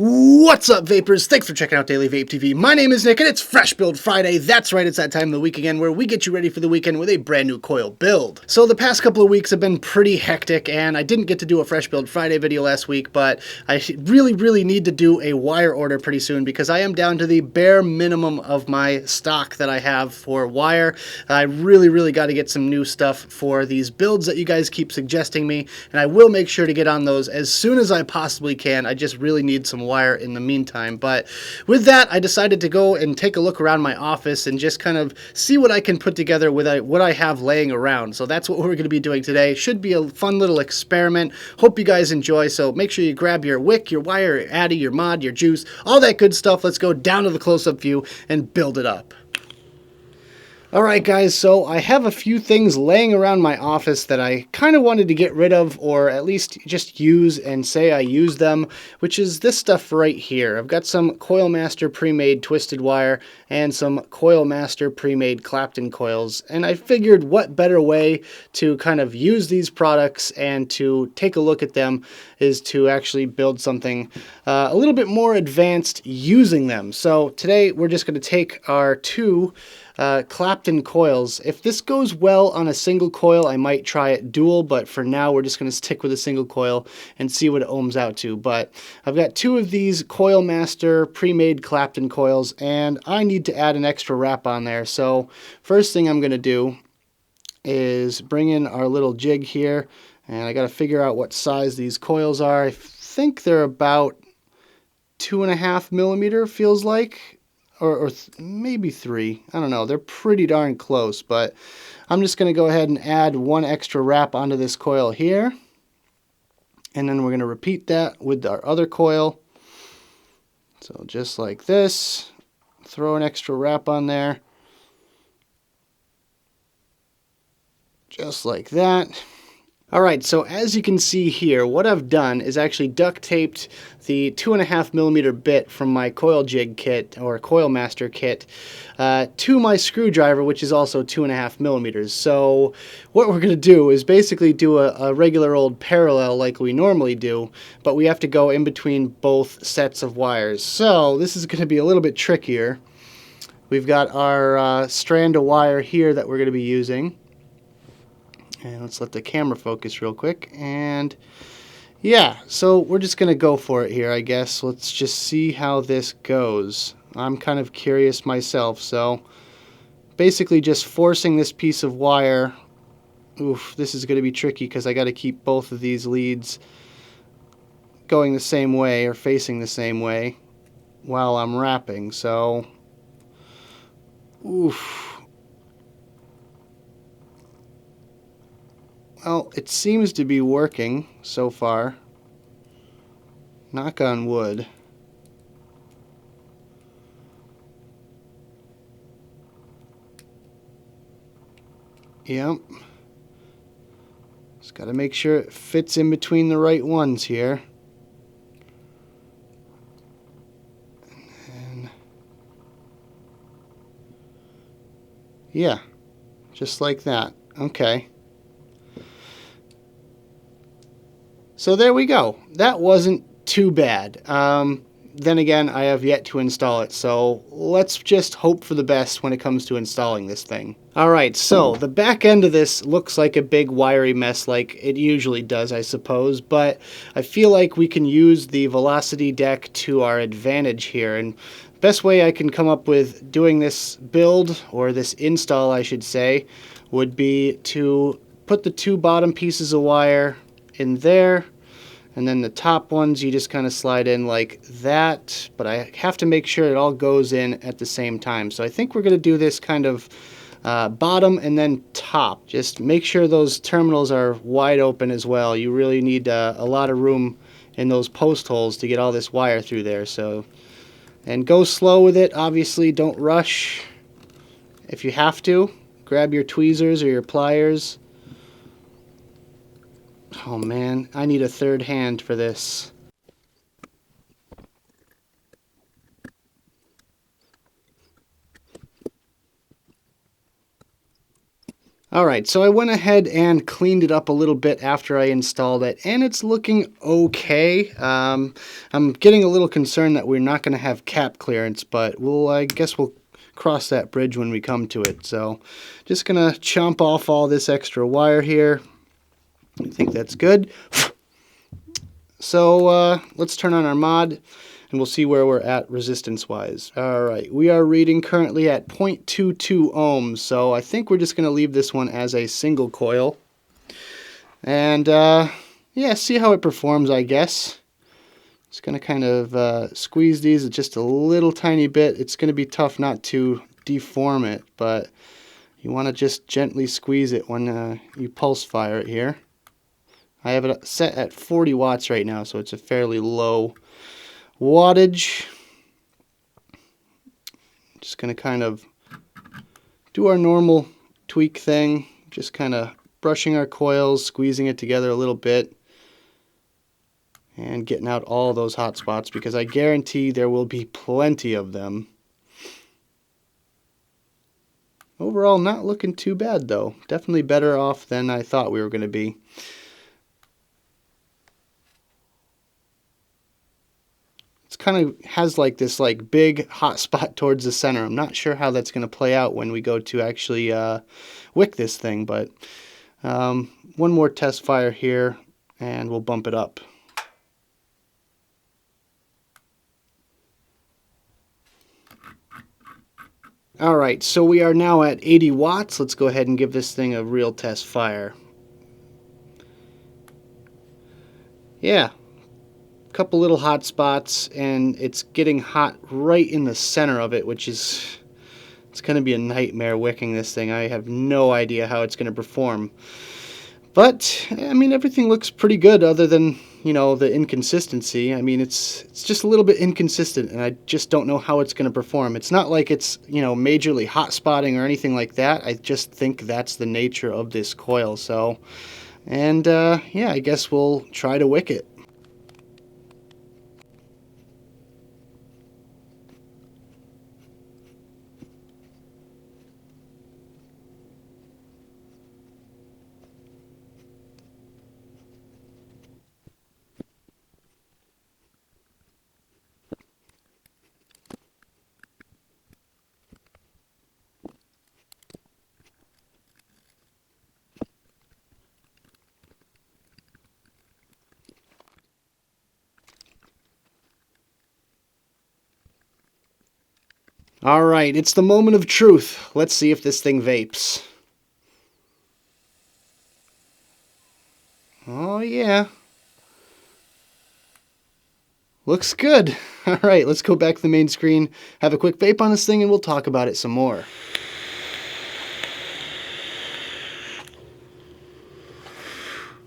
What's up, vapors? Thanks for checking out Daily Vape TV. My name is Nick, and it's Fresh Build Friday. That's right, it's that time of the week again where we get you ready for the weekend with a brand new coil build. So the past couple of weeks have been pretty hectic, and I didn't get to do a Fresh Build Friday video last week, but I really need to do a wire order pretty soon because I am down to the bare minimum of my stock that I have for wire. I really got to get some new stuff for these builds that you guys keep suggesting me, and I will make sure to get on those as soon as I possibly can. I just really need some wire in the meantime. But with that, I decided to go and take a look around my office and just kind of see what I can put together with what I have laying around. So that's what we're going to be doing today. Should be a fun little experiment. Hope you guys enjoy. So make sure you grab your wick, your wire, your addy, your mod, your juice, all that good stuff. Let's go down to the close-up view and build it up. Alright guys, so I have a few things laying around my office that I kind of wanted to get rid of, or at least just use and say I use them, which is this stuff right here. I've got some Coil Master pre-made twisted wire and some Coil Master pre-made Clapton coils, and I figured what better way to kind of use these products and to take a look at them is to actually build something a little bit more advanced using them. So today we're just going to take our two Clapton coils. If this goes well on a single coil, I might try it dual, but for now we're just going to stick with a single coil and see what it ohms out to. But I've got two of these Coil Master pre-made Clapton coils, and I need to add an extra wrap on there. So first thing I'm going to do is bring in our little jig here, and I got to figure out what size these coils are. I think they're about 2.5 millimeter, feels like. Or maybe 3. I don't know. They're pretty darn close, but I'm just going to go ahead and add one extra wrap onto this coil here. And then we're going to repeat that with our other coil. So just like this, throw an extra wrap on there. Just like that. Alright, so as you can see here, what I've done is actually duct taped the 2.5 millimeter bit from my coil jig kit, or Coil Master kit, to my screwdriver, which is also 2.5 millimeters. So what we're going to do is basically do a regular old parallel like we normally do, but we have to go in between both sets of wires. So this is going to be a little bit trickier. We've got our strand of wire here that we're going to be using. And let's let the camera focus real quick. And yeah, so we're just going to go for it here, I guess. Let's just see how this goes. I'm kind of curious myself. So basically just forcing this piece of wire. Oof, this is going to be tricky because I got to keep both of these leads going the same way or facing the same way while I'm wrapping. So, oof. Well, it seems to be working so far. Knock on wood. Yep. Just got to make sure it fits in between the right ones here. And yeah, just like that. Okay. So there we go. That wasn't too bad. Then again, I have yet to install it, so let's just hope for the best when it comes to installing this thing. Alright, so the back end of this looks like a big wiry mess like it usually does, I suppose, but I feel like we can use the velocity deck to our advantage here, and the best way I can come up with doing this build, or this install I should say, would be to put the two bottom pieces of wire in there, and then the top ones you just kind of slide in like that, but I have to make sure it all goes in at the same time. So I think we're going to do this kind of bottom and then top. Just make sure those terminals are wide open as well. You really need a lot of room in those post holes to get all this wire through there. So, and go slow with it, obviously. Don't rush. If you have to, grab your tweezers or your pliers. Oh man, I need a third hand for this. Alright, so I went ahead and cleaned it up a little bit after I installed it, and it's looking okay. I'm getting a little concerned that we're not going to have cap clearance, but I guess we'll cross that bridge when we come to it. So just going to chomp off all this extra wire here. I think that's good. So let's turn on our mod, and we'll see where we're at resistance-wise. Alright, we are reading currently at 0.22 ohms, so I think we're just going to leave this one as a single coil. And, yeah, see how it performs, I guess. Just going to kind of squeeze these just a little tiny bit. It's going to be tough not to deform it, but you want to just gently squeeze it when you pulse fire it here. I have it set at 40 watts right now, so it's a fairly low wattage. Just going to kind of do our normal tweak thing, just kind of brushing our coils, squeezing it together a little bit, and getting out all those hot spots, because I guarantee there will be plenty of them. Overall, not looking too bad though. Definitely better off than I thought we were going to be. Kind of has like this big hot spot towards the center. I'm not sure how that's going to play out when we go to actually wick this thing, but one more test fire here and we'll bump it up. Alright, so we are now at 80 watts. Let's go ahead and give this thing a real test fire. Yeah, couple little hot spots, and it's getting hot right in the center of it, which is, it's going to be a nightmare wicking this thing. I have no idea how it's going to perform. But, I mean, everything looks pretty good other than, you know, the inconsistency. I mean, it's just a little bit inconsistent, and I just don't know how it's going to perform. It's not like it's, you know, majorly hot spotting or anything like that. I just think that's the nature of this coil. So, and, yeah, I guess we'll try to wick it. Alright, it's the moment of truth. Let's see if this thing vapes. Oh yeah. Looks good. Alright, let's go back to the main screen, have a quick vape on this thing, and we'll talk about it some more.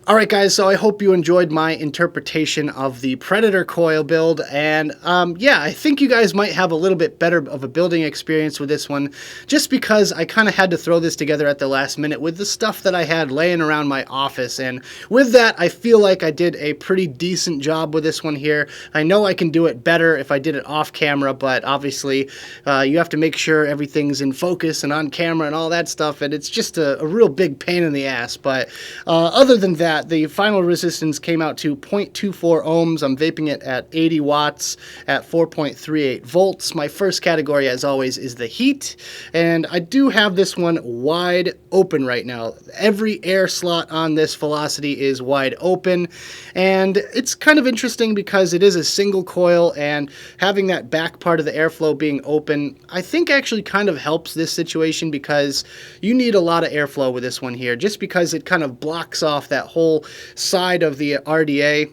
Alright guys, so I hope you enjoyed my interpretation of the Predator coil build, and yeah, I think you guys might have a little bit better of a building experience with this one, just because I kind of had to throw this together at the last minute with the stuff that I had laying around my office, and with that, I feel like I did a pretty decent job with this one here. I know I can do it better if I did it off camera, but obviously you have to make sure everything's in focus and on camera and all that stuff, and it's just a real big pain in the ass, but other than that, the final resistance came out to 0.24 ohms. I'm vaping it at 80 watts at 4.38 volts. My first category, as always, is the heat, and I do have this one wide open right now. Every air slot on this Velocity is wide open, and it's kind of interesting because it is a single coil, and having that back part of the airflow being open, I think actually kind of helps this situation, because you need a lot of airflow with this one here, just because it kind of blocks off that whole side of the RDA.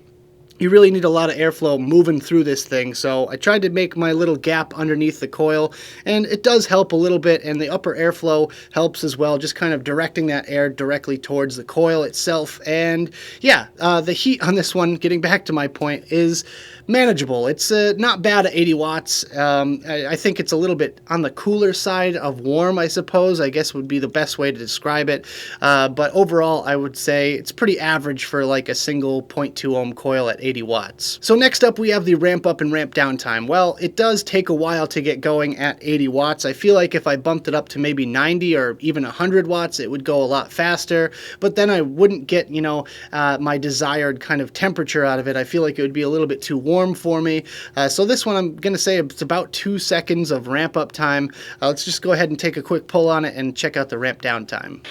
You really need a lot of airflow moving through this thing, so I tried to make my little gap underneath the coil, and it does help a little bit, and the upper airflow helps as well, just kind of directing that air directly towards the coil itself. And yeah, the heat on this one, getting back to my point, is manageable. It's not bad at 80 watts. I think it's a little bit on the cooler side of warm, I suppose, I guess would be the best way to describe it. But overall, I would say it's pretty average for like a single 0.2 ohm coil at 80 watts. So next up we have the ramp up and ramp down time. Well, it does take a while to get going at 80 watts. I feel like if I bumped it up to maybe 90 or even 100 watts, it would go a lot faster, but then I wouldn't get, my desired kind of temperature out of it. I feel like it would be a little bit too warm for me. So this one, I'm going to say it's about 2 seconds of ramp up time. Let's just go ahead and take a quick pull on it and check out the ramp down time.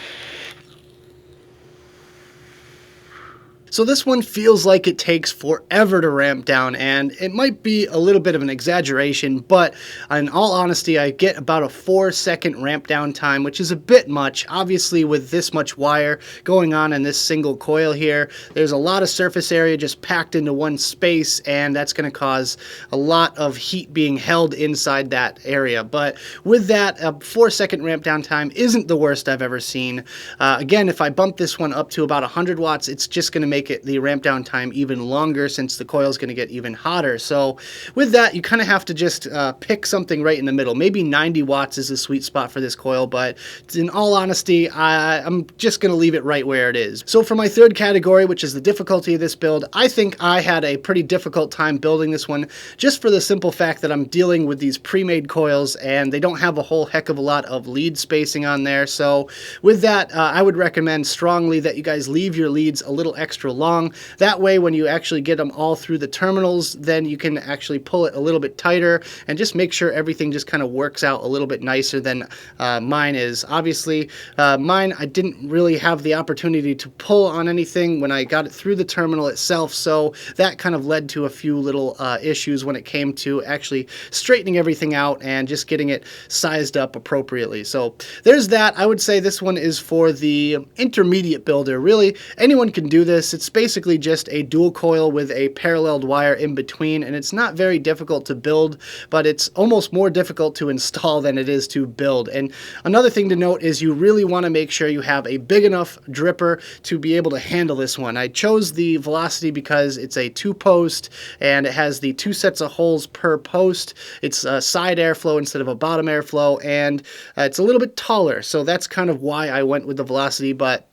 So this one feels like it takes forever to ramp down, and it might be a little bit of an exaggeration, but in all honesty, I get about a 4-second ramp down time, which is a bit much. Obviously, with this much wire going on in this single coil here, there's a lot of surface area just packed into one space, and that's going to cause a lot of heat being held inside that area. But with that, a 4-second ramp down time isn't the worst I've ever seen. Again, if I bump this one up to about 100 watts, it's just going to make the ramp down time even longer, since the coil is going to get even hotter. So with that, you kind of have to just pick something right in the middle. Maybe 90 watts is the sweet spot for this coil, but in all honesty, I'm just going to leave it right where it is. So for my third category, which is the difficulty of this build, I think I had a pretty difficult time building this one, just for the simple fact that I'm dealing with these pre-made coils and they don't have a whole heck of a lot of lead spacing on there. So with that, I would recommend strongly that you guys leave your leads a little extra long. That way, when you actually get them all through the terminals, then you can actually pull it a little bit tighter and just make sure everything just kind of works out a little bit nicer than mine is. Obviously, mine, I didn't really have the opportunity to pull on anything when I got it through the terminal itself, so that kind of led to a few little issues when it came to actually straightening everything out and just getting it sized up appropriately. So there's that. I would say this one is for the intermediate builder. Really, anyone can do this. It's basically just a dual coil with a paralleled wire in between, and it's not very difficult to build, but it's almost more difficult to install than it is to build. And another thing to note is you really want to make sure you have a big enough dripper to be able to handle this one. I chose the Velocity because it's a 2-post and it has the 2 sets of holes per post. It's a side airflow instead of a bottom airflow, and it's a little bit taller, so that's kind of why I went with the Velocity. But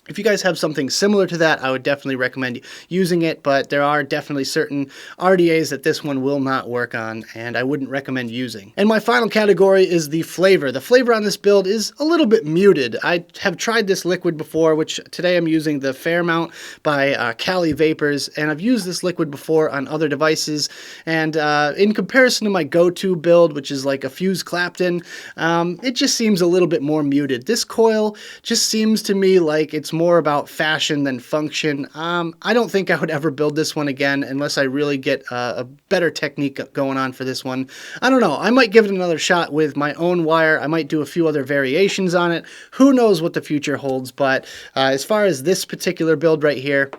if you guys have something similar to that, I would definitely recommend using it, but there are definitely certain RDAs that this one will not work on, and I wouldn't recommend using. And my final category is the flavor. The flavor on this build is a little bit muted. I have tried this liquid before, which today I'm using the Fairmount by Cali Vapors, and I've used this liquid before on other devices, and in comparison to my go-to build, which is like a Fuse Clapton, it just seems a little bit more muted. This coil just seems to me like it's more about fashion than function. I don't think I would ever build this one again unless I really get a better technique going on for this one. I don't know. I might give it another shot with my own wire. I might do a few other variations on it. Who knows what the future holds, but as far as this particular build right here,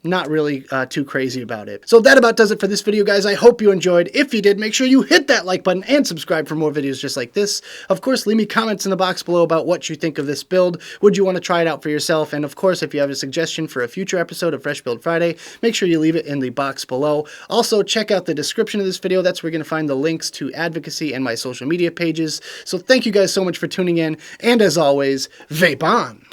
not really too crazy about it. So that about does it for this video, guys. I hope you enjoyed. If you did, make sure you hit that like button and subscribe for more videos just like this. Of course, leave me comments in the box below about what you think of this build. Would you want to try it out for yourself? And of course, if you have a suggestion for a future episode of Fresh Build Friday, make sure you leave it in the box below. Also, check out the description of this video. That's where you're going to find the links to advocacy and my social media pages. So thank you guys so much for tuning in, and as always, vape on!